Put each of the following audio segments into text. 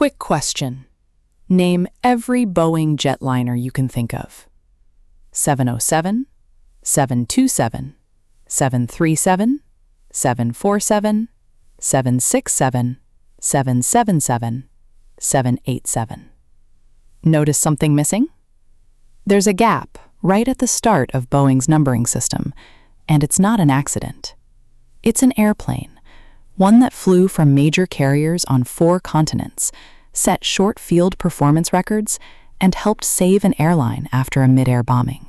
Quick question. Name every Boeing jetliner you can think of. 707, 727, 737, 747, 767, 777, 787. Notice something missing? There's a gap right at the start of Boeing's numbering system, and it's not an accident. It's an airplane, one that flew from major carriers on 4 continents, set short field performance records, and helped save an airline after a mid-air bombing.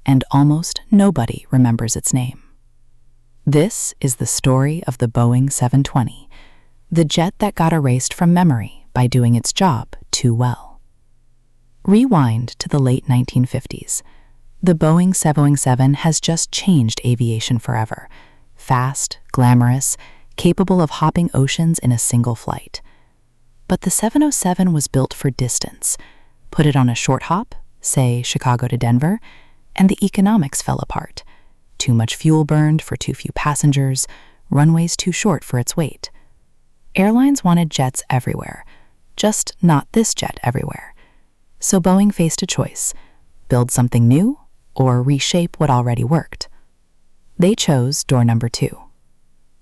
And almost nobody remembers its name. This is the story of the Boeing 720, the jet that got erased from memory by doing its job too well. Rewind to the late 1950s. The Boeing 707 has just changed aviation forever. Fast, glamorous, capable of hopping oceans in a single flight. But the 707 was built for distance. Put it on a short hop, say Chicago to Denver, and the economics fell apart. Too much fuel burned for too few passengers, runways too short for its weight. Airlines wanted jets everywhere, just not this jet everywhere. So Boeing faced a choice: build something new or reshape what already worked. They chose door number 2.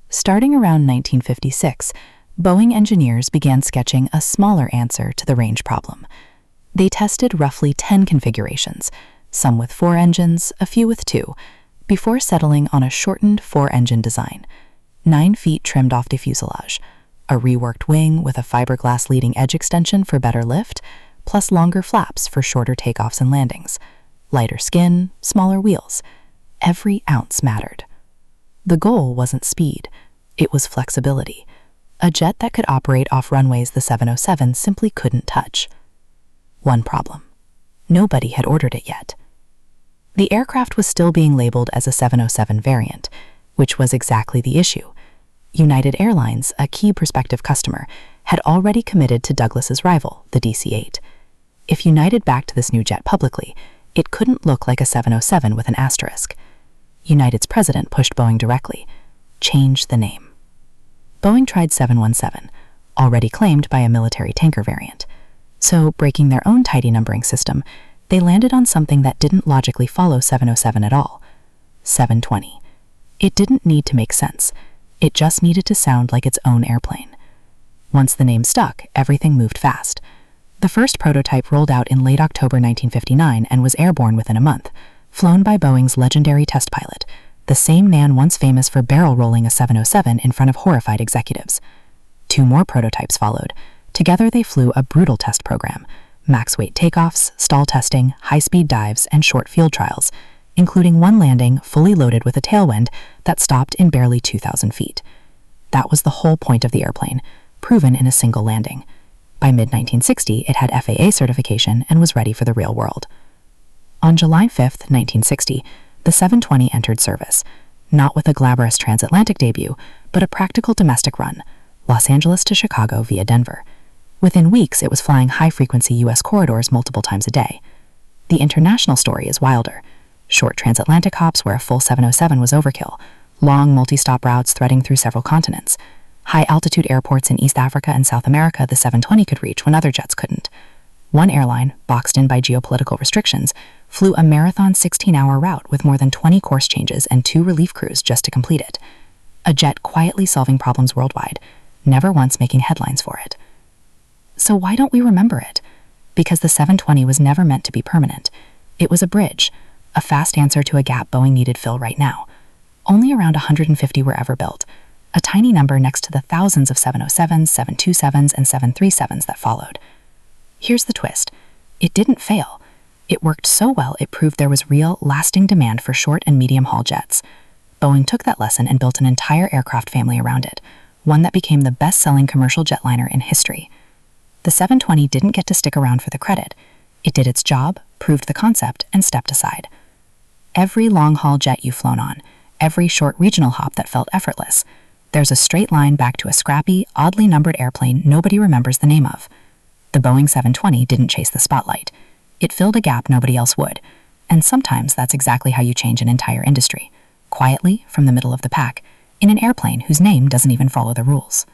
Starting around 1956, Boeing engineers began sketching a smaller answer to the range problem. They tested roughly 10 configurations, some with 4 engines, a few with 2, before settling on a shortened 4-engine design, 9 feet trimmed off the fuselage, a reworked wing with a fiberglass leading edge extension for better lift, plus longer flaps for shorter takeoffs and landings, lighter skin, smaller wheels. Every ounce mattered. The goal wasn't speed, it was flexibility. A jet that could operate off runways the 707 simply couldn't touch. One problem: nobody had ordered it yet. The aircraft was still being labeled as a 707 variant, which was exactly the issue. United Airlines, a key prospective customer, had already committed to Douglas's rival, the DC-8. If United backed this new jet publicly, it couldn't look like a 707 with an asterisk. United's president pushed Boeing directly: change the name. Boeing tried 717, already claimed by a military tanker variant. So, breaking their own tidy numbering system, they landed on something that didn't logically follow 707 at all: 720. It didn't need to make sense. It just needed to sound like its own airplane. Once the name stuck, everything moved fast. The first prototype rolled out in late October 1959 and was airborne within a month, flown by Boeing's legendary test pilot, the same man once famous for barrel rolling a 707 in front of horrified executives. 2 more prototypes followed. Together they flew a brutal test program: max weight takeoffs, stall testing, high-speed dives, and short field trials, including one landing fully loaded with a tailwind that stopped in barely 2,000 feet. That was the whole point of the airplane, proven in a single landing. By mid-1960, it had FAA certification and was ready for the real world. On July 5, 1960, the 720 entered service, not with a glamorous transatlantic debut, but a practical domestic run, Los Angeles to Chicago via Denver. Within weeks, it was flying high-frequency U.S. corridors multiple times a day. The international story is wilder: short transatlantic hops where a full 707 was overkill, long multi-stop routes threading through several continents, high-altitude airports in East Africa and South America the 720 could reach when other jets couldn't. One airline, boxed in by geopolitical restrictions, flew a marathon 16-hour route with more than 20 course changes and 2 relief crews just to complete it. A jet quietly solving problems worldwide, never once making headlines for it. So why don't we remember it? Because the 720 was never meant to be permanent. It was a bridge, a fast answer to a gap Boeing needed fill right now. Only around 150 were ever built, a tiny number next to the thousands of 707s, 727s, and 737s that followed. Here's the twist: it didn't fail. It worked so well it proved there was real, lasting demand for short and medium-haul jets. Boeing took that lesson and built an entire aircraft family around it, one that became the best-selling commercial jetliner in history. The 720 didn't get to stick around for the credit. It did its job, proved the concept, and stepped aside. Every long-haul jet you've flown on, every short regional hop that felt effortless, there's a straight line back to a scrappy, oddly numbered airplane nobody remembers the name of. The Boeing 720 didn't chase the spotlight. It filled a gap nobody else would, and sometimes that's exactly how you change an entire industry, quietly, from the middle of the pack, in an airplane whose name doesn't even follow the rules.